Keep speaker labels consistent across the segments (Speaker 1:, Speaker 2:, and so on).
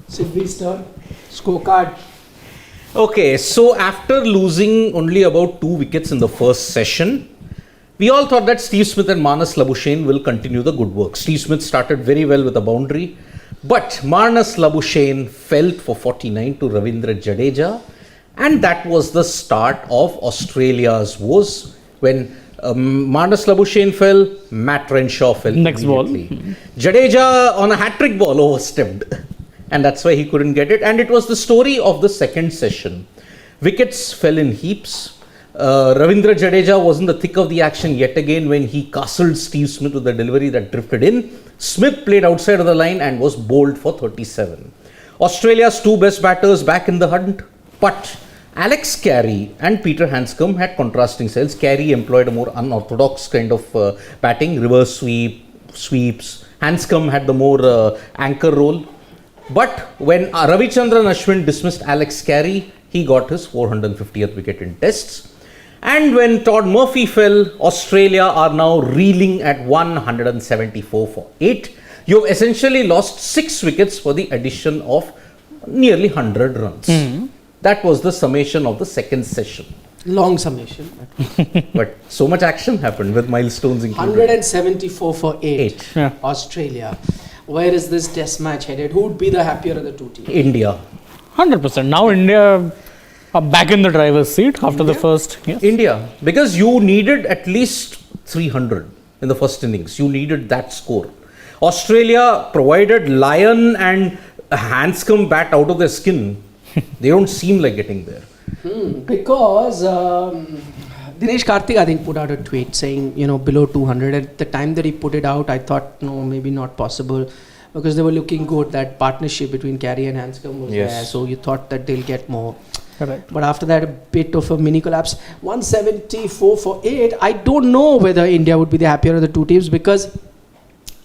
Speaker 1: Sylvie's turn. Scorecard.
Speaker 2: Okay, so after losing only about 2 wickets in the first session, we all thought that Steve Smith and Marnus Labuschagne will continue the good work. Steve Smith started very well with a boundary, but Marnus Labuschagne fell for 49 to Ravindra Jadeja, and that was the start of Australia's woes. When Marnus Labuschagne fell, Matt Renshaw fell
Speaker 3: Next ball.
Speaker 2: Jadeja on a hat-trick ball overstepped, and that's why he couldn't get it. And it was the story of the second session. Wickets fell in heaps. Ravindra Jadeja was in the thick of the action yet again when he castled Steve Smith with a delivery that drifted in. Smith played outside of the line and was bowled for 37. Australia's 2 best batters back in the hunt, but Alex Carey and Peter Handscomb had contrasting styles. Carey employed a more unorthodox kind of batting, reverse sweeps. Handscomb had the more anchor role. But when Ravichandran Ashwin dismissed Alex Carey, he got his 450th wicket in tests. And when Todd Murphy fell, Australia are now reeling at 174 for 8. You've essentially lost 6 wickets for the addition of nearly 100 runs. That was the summation of the second session.
Speaker 1: Long summation.
Speaker 2: But so much action happened with milestones included.
Speaker 1: 174 for 8.
Speaker 3: Yeah.
Speaker 1: Australia. Where is this test match headed? Who would be the happier of the two teams?
Speaker 2: India.
Speaker 3: 100%. Now India are back in the driver's seat after the first. Yes.
Speaker 2: India. Because you needed at least 300 in the first innings. You needed that score. Australia, provided Lyon and Handscomb bat out of their skin, they don't seem like getting there.
Speaker 1: Because Dinesh Karthik, I think, put out a tweet saying, below 200. At the time that he put it out, I thought, no, maybe not possible. Because they were looking good. That partnership between Carey and Handscomb was there. So you thought that they'll get more.
Speaker 3: Correct.
Speaker 1: But after that, a bit of a mini collapse. 174 for 8. I don't know whether India would be the happier of the two teams, because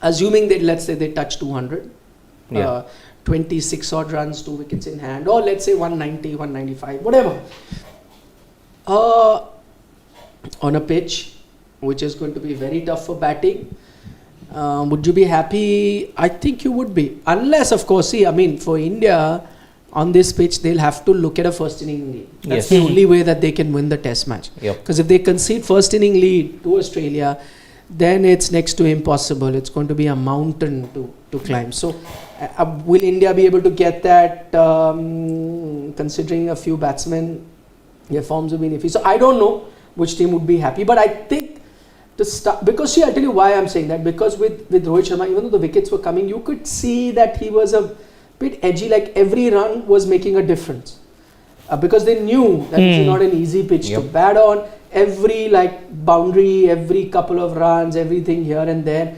Speaker 1: assuming that, let's say they touch 200, 26 odd runs, 2 wickets in hand, or let's say 190, 195, whatever. On a pitch which is going to be very tough for batting, would you be happy? I think you would be. Unless, of course, for India, on this pitch, they'll have to look at a first inning lead. That's the only way that they can win the test match. Because if they concede first inning lead to Australia, then it's next to impossible. It's going to be a mountain to climb. So, will India be able to get that, considering a few batsmen, their forms have been iffy? So, I don't know which team would be happy. But I think to start, because I'll tell you why I'm saying that. Because with Rohit Sharma, even though the wickets were coming, you could see that he was a bit edgy, like every run was making a difference. Because they knew that it's not an easy pitch to bat on. Every boundary, every couple of runs, everything here and there.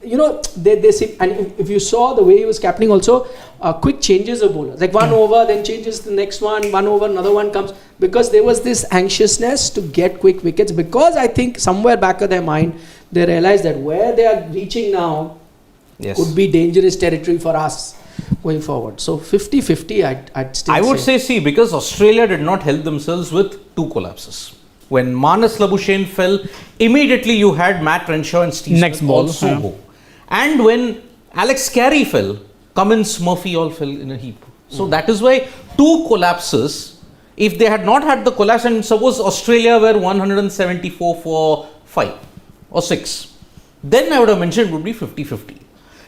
Speaker 1: They seem, and if you saw the way he was captaining also, quick changes of bowlers. Like one over, then changes the next one over, another one comes. Because there was this anxiousness to get quick wickets. Because I think somewhere back of their mind, they realized that where they are reaching now could be dangerous territory for us going forward. So 50-50, I'd still say.
Speaker 2: I would say, because Australia did not help themselves with 2 collapses. When Marnus Labuschagne fell, immediately you had Matt Renshaw and Steve Smith also go. And when Alex Carey fell, Cummins, Murphy all fell in a heap. So that is why 2 collapses, if they had not had the collapse, and suppose Australia were 174 for 5 or 6, then I would have mentioned it would be 50-50.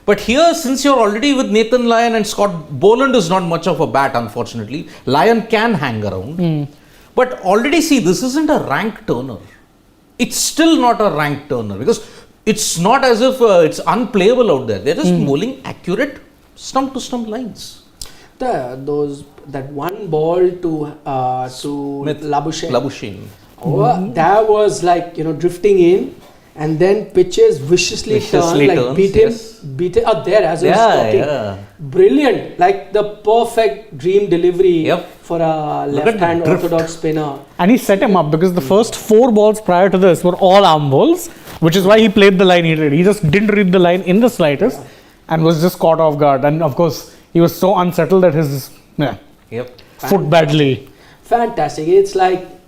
Speaker 2: But here, since you're already with Nathan Lyon and Scott Boland is not much of a bat, unfortunately. Lyon can hang around. But already this isn't a rank turner. It's still not a rank turner, because it's not as if it's unplayable out there. They're just bowling accurate stump to stump lines.
Speaker 1: That one ball to Labuschagne. That was drifting in, and then pitches viciously turned, beat him. There as I was talking. Brilliant, like the perfect dream delivery for a left-hand orthodox spinner.
Speaker 3: And he set him up, because the first 4 balls prior to this were all arm balls, which is why he played the line he did. He just didn't read the line in the slightest and was just caught off guard. And of course, he was so unsettled that his foot badly.
Speaker 1: Fantastic. It's like,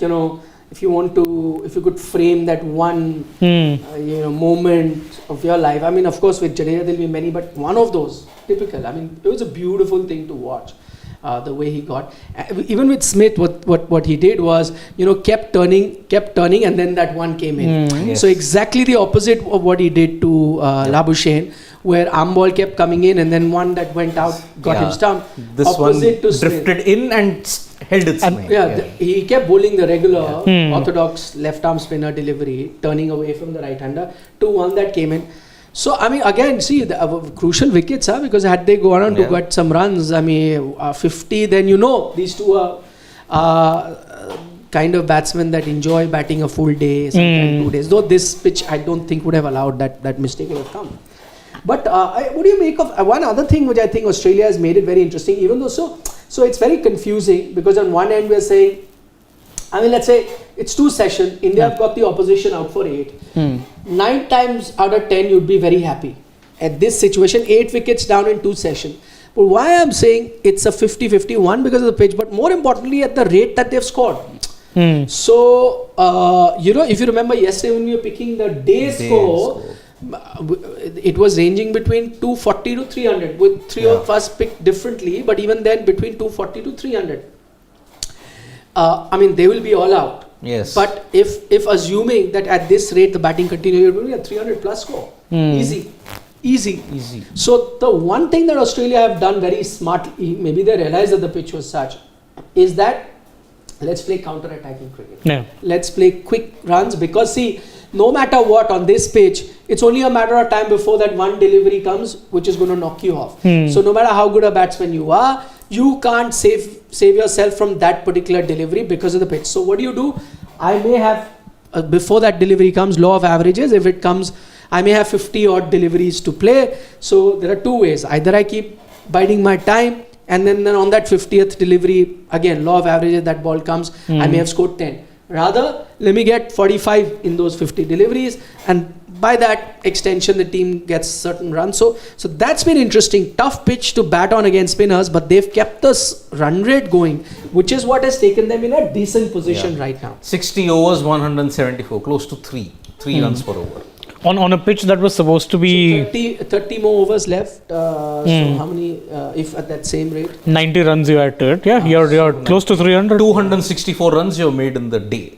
Speaker 1: if you could frame that one, moment of your life. I mean, of course, with Jadeja there'll be many, but one of those, typical. I mean, it was a beautiful thing to watch. The way he got, even with Smith, what he did was, kept turning, and then that one came in.
Speaker 2: Yes.
Speaker 1: So exactly the opposite of what he did to Labuschagne, where arm ball kept coming in, and then one that went out got him stumped.
Speaker 2: This
Speaker 1: Opposite
Speaker 2: one
Speaker 1: to
Speaker 2: drifted
Speaker 1: Smith.
Speaker 2: in and held its swing.
Speaker 1: He kept bowling the regular orthodox left arm spinner delivery, turning away from the right hander, to one that came in. So, I mean, again, see, the crucial wickets, because had they go around to get some runs, I mean, 50, then these two are kind of batsmen that enjoy batting a full day, sometimes 2 days. Though this pitch, I don't think would have allowed that mistake would have come. But what do you make of one other thing which I think Australia has made it very interesting, even though so it's very confusing, because on one end we are saying, I mean, let's say it's 2 sessions, India have got the opposition out for 8. 9 times out of 10 you'd be very happy. At this situation, 8 wickets down in 2 sessions. But why I'm saying it's a 50-51 because of the pitch, but more importantly at the rate that they've scored. So, if you remember yesterday when we were picking the day score, it was ranging between 240 to 300, with 3 of us picked differently, but even then between 240 to 300. I mean, they will be all out.
Speaker 2: Yes.
Speaker 1: But if assuming that at this rate the batting continues, it will be a 300 plus score. Easy. So the one thing that Australia have done very smartly, maybe they realized that the pitch was such, is that let's play counter-attacking cricket. Let's play quick runs, because see, no matter what on this pitch, it's only a matter of time before that one delivery comes which is going to knock you off. So no matter how good a batsman you are, you can't save yourself from that particular delivery because of the pitch. So what do? I may have, before that delivery comes, law of averages, if it comes, I may have 50 odd deliveries to play. So there are 2 ways. Either I keep biding my time, and then on that 50th delivery, again, law of averages, that ball comes, I may have scored 10. Rather, let me get 45 in those 50 deliveries, and by that extension the team gets certain runs. So that's been interesting. Tough pitch to bat on against spinners, but they've kept this run rate going, which is what has taken them in a decent position right now.
Speaker 2: 60 overs, 174, close to 3 runs per over.
Speaker 3: On a pitch that was supposed to be
Speaker 1: 30 more overs left. So how many, if at that same rate?
Speaker 3: 90 runs you had to it. You're close to 300.
Speaker 2: 264 runs you have made in the day.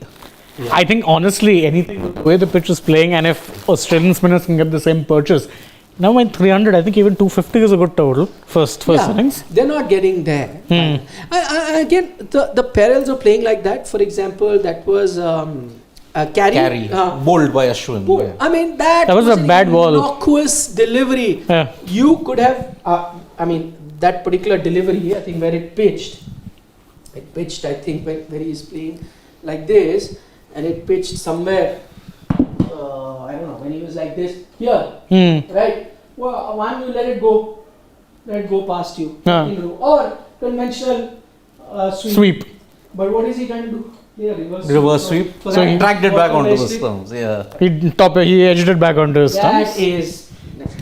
Speaker 3: I think honestly, anything the way the pitch is playing, and if Australian spinners can get the same purchase, now at 300, I think even 250 is a good total. First innings.
Speaker 1: They're not getting there. Again, the perils of playing like that. For example, that was Carey,
Speaker 2: bowled by Ashwin.
Speaker 1: I mean, that
Speaker 3: was a bad ball.
Speaker 1: Innocuous delivery. You could have, I mean, that particular delivery, I think, where it pitched, I think, where he's playing like this, and it pitched somewhere, I don't know, when he was like this, here, right? Well, one, you let it go past you, or conventional sweep. But what is he trying to do? Yeah,
Speaker 2: reverse sweep. So he dragged it back onto the stumps.
Speaker 3: He edged it back onto his stumps.
Speaker 1: That is,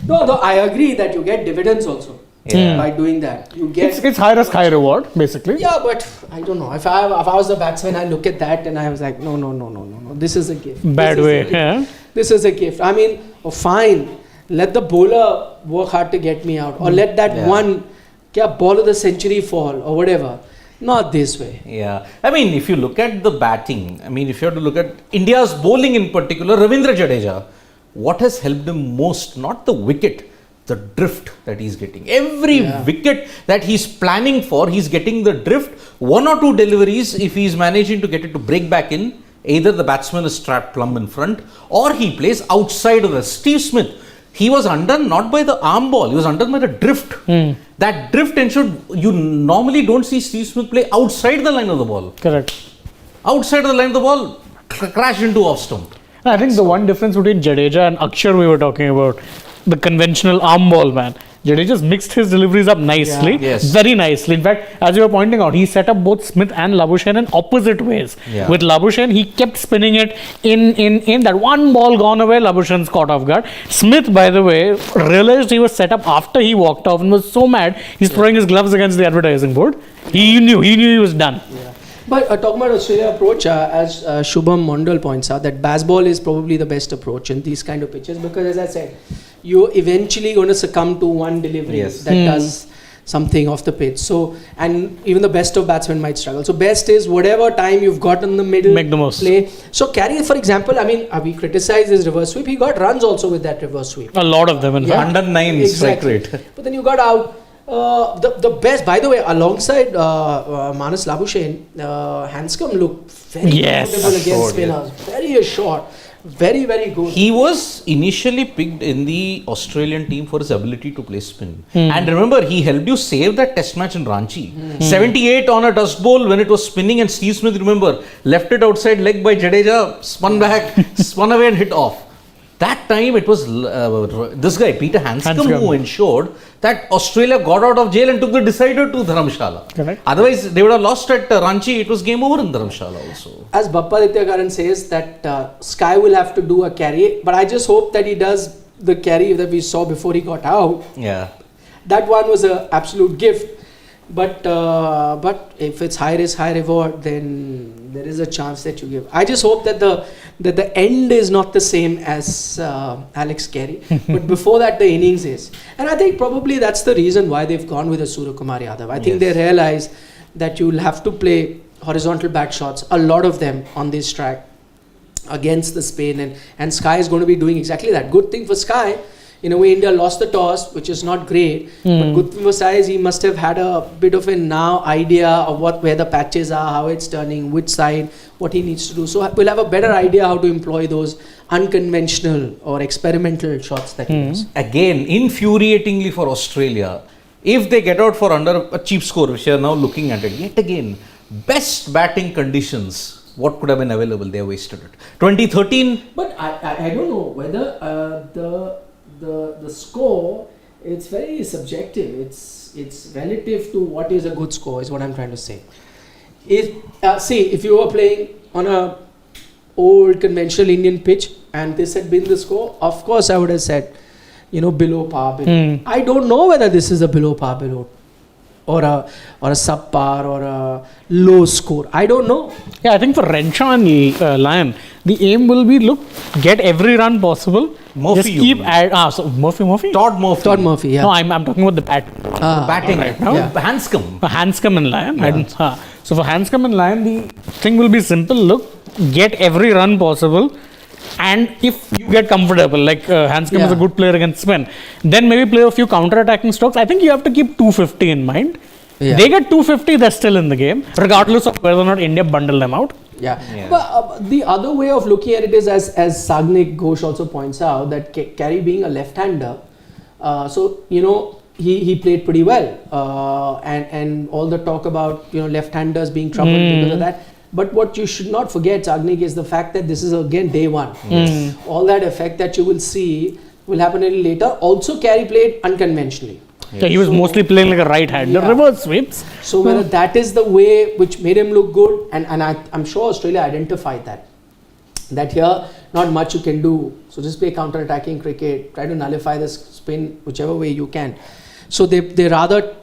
Speaker 1: no, I agree that you get dividends also by doing that. You get
Speaker 3: it's high risk, high reward, basically.
Speaker 1: Yeah, but I don't know. If I was the batsman, I look at that and I was like, no. This is a gift.
Speaker 3: Bad way.
Speaker 1: This is a gift. I mean, fine. Let the bowler work hard to get me out, or let that one ball of the century fall, or whatever. Not this way.
Speaker 2: Yeah. I mean, if you look at the batting, I mean, if you have to look at India's bowling in particular, Ravindra Jadeja, what has helped him most, not the wicket, the drift that he's getting. Every wicket that he's planning for, he's getting the drift. 1 or 2 deliveries, if he's managing to get it to break back in, either the batsman is trapped plumb in front, or he plays outside of the Steve Smith. He was undone not by the arm ball, he was undone by the drift. That drift ensured you normally don't see Steve Smith play outside the line of the ball.
Speaker 3: Correct.
Speaker 2: Outside of the line of the ball, crash into off stump.
Speaker 3: I think the one difference between Jadeja and Akshar we were talking about, the conventional arm ball man. Jadeja's mixed his deliveries up nicely, very nicely. In fact, as you were pointing out, he set up both Smith and Labuschagne in opposite ways. With Labuschagne, he kept spinning it in that one ball gone away, Labuschagne's caught off guard. Smith, by the way, realized he was set up after he walked off and was so mad, he's throwing his gloves against the advertising board. He knew he was done.
Speaker 1: But talking about Australia approach, as Shubham Mondal points out, that baseball is probably the best approach in these kind of pitches, because as I said, you're eventually going to succumb to one delivery that does something off the pitch. So, and even the best of batsmen might struggle. So best is whatever time you've got in the middle,
Speaker 3: make the most.
Speaker 1: Play. So Carey, for example, I mean, we criticize his reverse sweep. He got runs also with that reverse sweep.
Speaker 3: A lot of them, in fact.
Speaker 2: Under 9 strike rate.
Speaker 1: But then you got out. The best, by the way, alongside Manas Labuschagne, Hanscom looked very comfortable against spinners. Very assured. Very, very good.
Speaker 2: He was initially picked in the Australian team for his ability to play spin. And remember, he helped you save that test match in Ranchi. 78 on a dust bowl when it was spinning, and Steve Smith, remember, left it outside leg by Jadeja, spun back, spun away and hit off. That time it was this guy, Peter Hanscom, who ensured that Australia got out of jail and took the decider to Dharamshala.
Speaker 3: Correct.
Speaker 2: Otherwise, they would have lost at Ranchi. It was game over in Dharamshala also.
Speaker 1: As Bappa Dithyakaran says, that Sky will have to do a carry, but I just hope that he does the carry that we saw before he got out.
Speaker 2: Yeah.
Speaker 1: That one was an absolute gift. But if it's high risk, high reward, then there is a chance that you give. I just hope that the end is not the same as Alex Carey, but before that the innings is. And I think probably that's the reason why they've gone with a Suryakumar Yadav. I think they realize that you'll have to play horizontal bat shots, a lot of them on this track against the spin, and Sky is going to be doing exactly that. Good thing for Sky. In a way, India lost the toss, which is not great. But good thing for Sai is he must have had a bit of a now idea of where the patches are, how it's turning, which side, what he needs to do. So we'll have a better idea how to employ those unconventional or experimental shots that he does.
Speaker 2: Again, infuriatingly for Australia, if they get out for under a cheap score, which they are now looking at it, yet again, best batting conditions, what could have been available, they have wasted it. 2013.
Speaker 1: But I don't know whether the score, it's very subjective. It's relative to what is a good score, is what I'm trying to say. If you were playing on a old conventional Indian pitch and this had been the score, of course I would have said, below par. I don't know whether this is a below par, below, or a subpar or a low score. I don't know.
Speaker 3: Yeah, I think for Renshaw and Lyon, the aim will be, get every run possible.
Speaker 2: Murphy,
Speaker 3: just keep Murphy?
Speaker 2: Todd Murphy,
Speaker 3: yeah. No, I'm talking about the bat.
Speaker 2: Batting right now.
Speaker 1: Yeah.
Speaker 3: Hanscom and Lyon. Yeah. So for Hanscom and Lyon, the thing will be simple. Get every run possible. And if you get comfortable, like Hanscom is a good player against spin, then maybe play a few counter-attacking strokes. I think you have to keep 250 in mind. Yeah. They get 250, they're still in the game, regardless of whether or not India bundle them out.
Speaker 1: Yeah. But the other way of looking at it is, as Sagnik Ghosh also points out, that Carey being a left-hander, he played pretty well, and all the talk about left-handers being troubled because of that. But what you should not forget, Sagnik, is the fact that this is again day one. All that effect that you will see will happen a little later. Also, Carey played unconventionally.
Speaker 3: Yeah, he was mostly playing like a right-hander, reverse sweeps.
Speaker 1: So whether that is the way which made him look good, and I'm sure Australia identified that here not much you can do. So just play counter-attacking cricket, try to nullify the spin whichever way you can. So they rather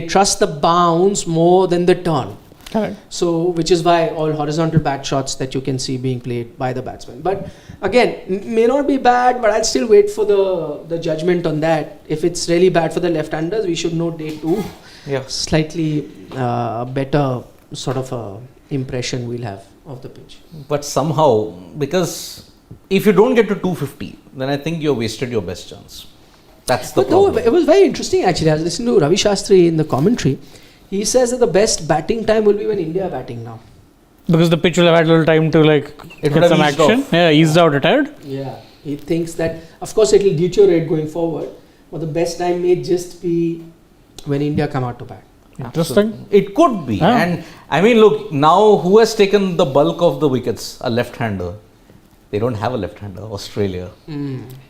Speaker 1: trust the bounce more than the turn.
Speaker 3: Correct.
Speaker 1: So, which is why all horizontal bat shots that you can see being played by the batsman. But again, may not be bad, but I'll still wait for the judgment on that. If it's really bad for the left-handers, we should know day two.
Speaker 2: Yeah.
Speaker 1: Slightly better sort of impression we'll have of the pitch.
Speaker 2: But somehow, because if you don't get to 250, then I think you've wasted your best chance. That's the problem.
Speaker 1: No, it was very interesting actually. I was listening to Ravi Shastri in the commentary. He says that the best batting time will be when India are batting now.
Speaker 3: Because the pitch will have had a little time to get some action. Yeah, eased out, retired.
Speaker 1: Yeah, he thinks that, of course, it will deteriorate going forward, but the best time may just be when India come out to bat.
Speaker 3: Interesting.
Speaker 2: So it could be. Yeah. And I mean, look, now who has taken the bulk of the wickets? A left-hander. They don't have a left-hander, Australia.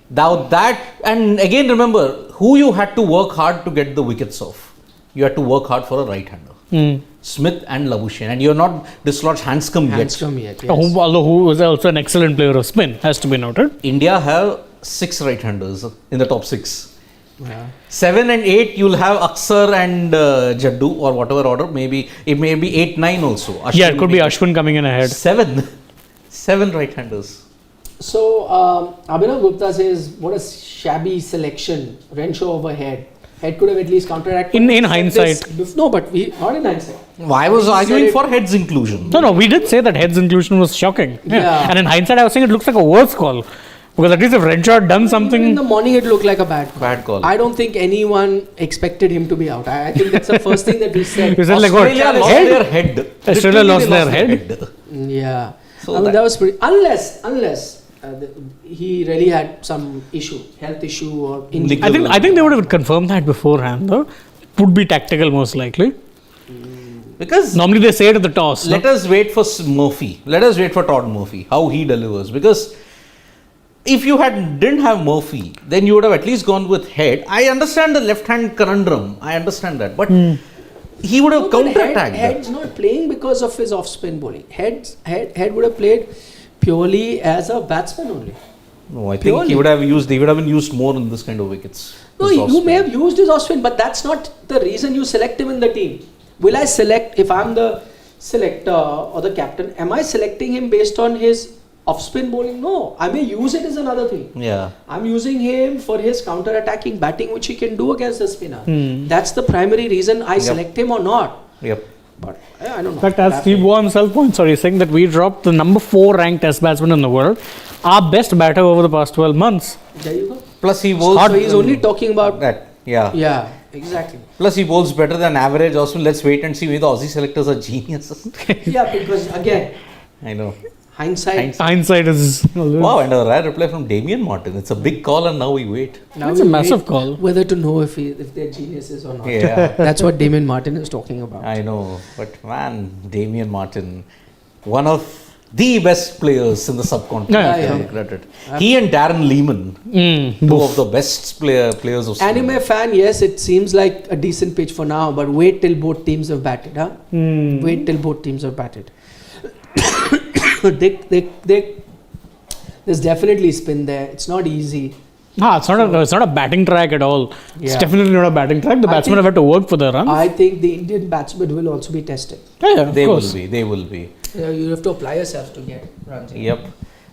Speaker 2: Now that, and again remember, who you had to work hard to get the wickets off. You had to work hard for a right-hander. Smith and Labuschagne. And you're not dislodged Hanscom yet.
Speaker 1: Yes.
Speaker 3: Although who is also an excellent player of spin, has to be noted.
Speaker 2: India have 6 right-handers in the top 6.
Speaker 1: Yeah.
Speaker 2: 7 and 8, you'll have Aksar and Jaddu or whatever order. Maybe it may be 8, 9 also. Ashwin
Speaker 3: Yeah, it could be
Speaker 2: may-
Speaker 3: Ashwin coming in ahead.
Speaker 2: 7 right-handers.
Speaker 1: So Abhinav Gupta says, what a shabby selection. Renshaw over Head. Head could have at least counteracted.
Speaker 3: In
Speaker 1: We said
Speaker 3: hindsight.
Speaker 1: this- No, but we not in hindsight.
Speaker 2: I was
Speaker 1: He said
Speaker 2: arguing
Speaker 1: it-
Speaker 2: for Head's inclusion.
Speaker 3: No, we did say that Head's inclusion was shocking.
Speaker 1: Yeah.
Speaker 3: And in hindsight, I was saying it looks like a worse call. Because at least if Renshaw had done
Speaker 1: In
Speaker 3: something.
Speaker 1: the morning, it looked like a bad call.
Speaker 2: Bad call.
Speaker 1: I don't think anyone expected him to be out. I think that's the first thing that we said.
Speaker 3: You said like what?
Speaker 2: Australia lost
Speaker 3: Head?
Speaker 2: their head.
Speaker 3: Australia
Speaker 2: Literally
Speaker 3: lost
Speaker 2: they
Speaker 3: their head?
Speaker 1: Yeah.
Speaker 2: So
Speaker 1: I mean,
Speaker 2: that-
Speaker 1: that was pretty. Unless he really had some issue, health issue or injury.
Speaker 3: I think they would have confirmed that beforehand, though. Would be tactical most likely.
Speaker 2: Because
Speaker 3: Normally they say it at the toss.
Speaker 2: let us wait for Murphy. Let us wait for Todd Murphy, how he delivers. Because if you didn't have Murphy, then you would have at least gone with Head. I understand the left-hand conundrum. I understand that. But he would have counter-attacked.
Speaker 1: Head's not playing because of his off-spin bowling. Head would have played purely as a batsman only.
Speaker 2: No, I think
Speaker 1: Purely.
Speaker 2: he would have been used more in this kind of wickets.
Speaker 1: No,
Speaker 2: His
Speaker 1: you
Speaker 2: off-spin.
Speaker 1: may have used his off-spin, but that's not the reason you select him in the team. Will I select, if I'm the selector or the captain, am I selecting him based on his off-spin bowling? No, I may use it as another thing.
Speaker 2: Yeah.
Speaker 1: I'm using him for his counter-attacking batting, which he can do against the spinner. That's the primary reason I select him or not.
Speaker 2: Yep.
Speaker 1: But I don't know.
Speaker 3: In fact, as Steve Waugh himself points out, he's saying that we dropped the number 4 ranked test batsman in the world, our best batter over the past 12 months.
Speaker 1: There you go.
Speaker 2: Plus he bowls.
Speaker 1: So he's only talking about
Speaker 2: that. Yeah.
Speaker 1: Yeah, exactly.
Speaker 2: Plus he bowls better than average. Also, let's wait and see whether the Aussie selectors are geniuses.
Speaker 1: Yeah, because again,
Speaker 2: I know.
Speaker 1: hindsight.
Speaker 3: Hindsight is.
Speaker 2: Wow, and a rare reply from Damien Martin. It's a big call, and now we wait.
Speaker 1: Now
Speaker 3: That's
Speaker 1: we
Speaker 3: a massive
Speaker 1: wait
Speaker 3: call.
Speaker 1: Whether to know if they're geniuses or not.
Speaker 2: Yeah.
Speaker 1: That's what Damon Martin is talking about.
Speaker 2: I know, but man, Damien Martin, one of the best players in the subcontinent.
Speaker 3: Yeah,
Speaker 2: I
Speaker 1: yeah.
Speaker 2: give credit. He and Darren Lehman, two of the best players of Australia.
Speaker 1: Anime fan, yes, it seems like a decent pitch for now, but wait till both teams have batted, huh? Wait till both teams have batted. There's definitely spin there. It's not easy.
Speaker 3: It's not a batting track at all. It's
Speaker 1: Yeah.
Speaker 3: definitely not a batting track. The
Speaker 1: I
Speaker 3: batsmen have
Speaker 1: think-
Speaker 3: had to work for their runs.
Speaker 1: I think the Indian batsmen will also be tested.
Speaker 3: Yeah, of
Speaker 2: They
Speaker 3: course.
Speaker 2: will be. They will be.
Speaker 1: You have to apply yourself to get runs.
Speaker 2: Yep.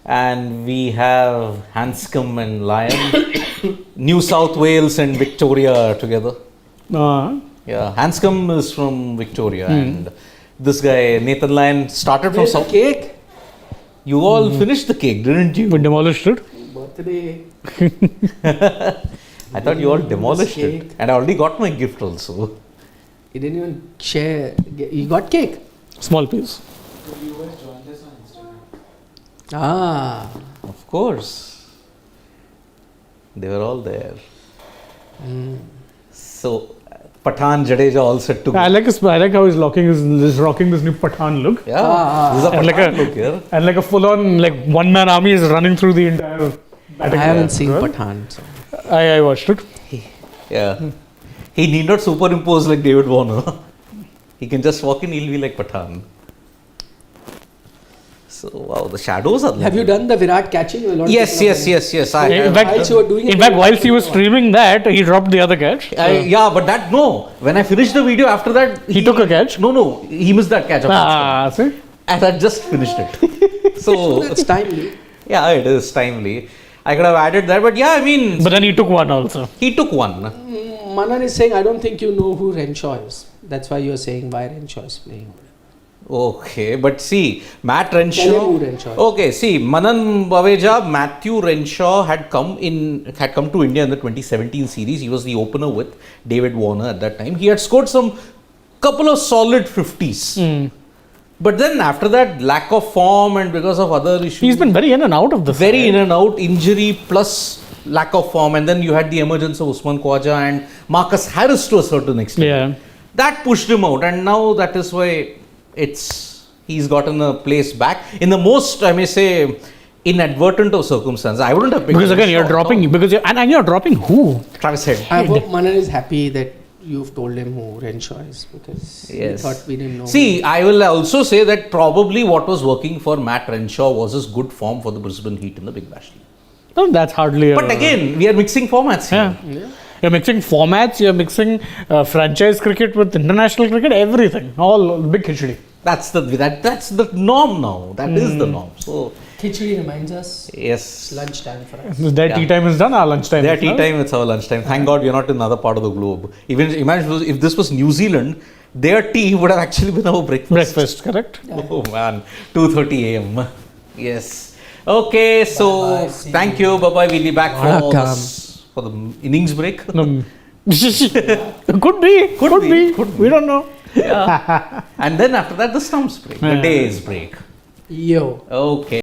Speaker 2: And we have Hanscom and Lyon, New South Wales and Victoria together. Yeah, Hanscom is from Victoria, and this guy Nathan Lyon started from
Speaker 1: There's a
Speaker 2: South.
Speaker 1: cake.
Speaker 2: You all finished the cake, didn't you?
Speaker 3: We demolished it.
Speaker 1: Birthday.
Speaker 2: I thought you all demolished
Speaker 1: Cake.
Speaker 2: it, and I already got my gift also.
Speaker 1: You didn't even share. You got cake.
Speaker 3: Small piece.
Speaker 1: Ah.
Speaker 2: Of course, they were all there. So Pathan Jadeja also took.
Speaker 3: I like how he's rocking this new Pathan look.
Speaker 2: Yeah, this is a
Speaker 3: And like
Speaker 2: Pathan
Speaker 3: a-
Speaker 2: look here.
Speaker 3: And like a full-on one-man army is running through the entire.
Speaker 1: I haven't seen
Speaker 3: Well,
Speaker 1: Pathan. So.
Speaker 3: I watched it.
Speaker 2: Yeah, he need not superimpose like David Warner. He can just walk in. He'll be like Pathan. So wow, the shadows are.
Speaker 1: Have you done the Virat catching? A lot of
Speaker 2: Yes,
Speaker 1: people
Speaker 2: yes,
Speaker 1: are
Speaker 2: yes, yes. I
Speaker 3: In
Speaker 2: have.
Speaker 3: fact,
Speaker 1: Whilst you were doing it,
Speaker 3: In fact, whilst he was streaming that, he dropped the other catch.
Speaker 2: Yeah, but that no. When I finished the video after that,
Speaker 3: He took a catch?
Speaker 2: No, he missed that catch.
Speaker 3: See?
Speaker 2: And I just finished it. So
Speaker 1: That's timely.
Speaker 2: yeah, it is timely. I could have added that, but yeah, I mean,
Speaker 3: But then he took one also.
Speaker 2: he took one.
Speaker 1: Manan is saying, I don't think you know who Renshaw is. That's why you're saying why Renshaw is playing.
Speaker 2: Okay, but see, Matt
Speaker 1: Tell him
Speaker 2: Renshaw.
Speaker 1: who Renshaw is.
Speaker 2: Okay, see, Manan Baweja, Matthew Renshaw had come to India in the 2017 series. He was the opener with David Warner at that time. He had scored some couple of solid 50s. But then after that, lack of form and because of other issues,
Speaker 3: He's been very in and out of this.
Speaker 2: very in and out, injury plus lack of form, and then you had the emergence of Usman Khwaja and Marcus Harris to a certain extent.
Speaker 3: Yeah.
Speaker 2: That pushed him out, and now that is why he's gotten a place back in the most, I may say, inadvertent of circumstances. I wouldn't have picked
Speaker 3: Because again, you're
Speaker 2: Renshaw
Speaker 3: dropping.
Speaker 2: at all.
Speaker 3: Because you're dropping who?
Speaker 2: Travis Head.
Speaker 1: I hope Manan is happy that you've told him who Renshaw is because he
Speaker 2: Yes.
Speaker 1: thought we didn't know.
Speaker 2: See, I will also say that probably what was working for Matt Renshaw was his good form for the Brisbane Heat in the Big Bash League.
Speaker 3: No, that's hardly.
Speaker 2: But again, we are mixing formats here.
Speaker 3: Yeah. You're mixing formats, you're mixing franchise cricket with international cricket, everything. All big khichdi.
Speaker 2: That's the norm now. That is the norm. So
Speaker 1: Khichdi reminds us
Speaker 2: yes,
Speaker 1: it's lunchtime for us.
Speaker 3: Their tea time is done, our lunchtime.
Speaker 2: their
Speaker 3: is
Speaker 2: tea
Speaker 3: done.
Speaker 2: time, it's our lunchtime. Thank God we're not in another part of the globe. Even imagine if this was New Zealand, their tea would have actually been our breakfast.
Speaker 3: Breakfast, correct?
Speaker 2: Oh man, 2:30 a.m. Yes. Okay, so
Speaker 1: Bye-bye, see
Speaker 2: thank
Speaker 1: you.
Speaker 2: you. Bye bye. We'll be back for the innings break.
Speaker 3: No. Could be. We don't know.
Speaker 2: And then after that, the stumps break, the days break.
Speaker 1: Yo.
Speaker 2: Okay.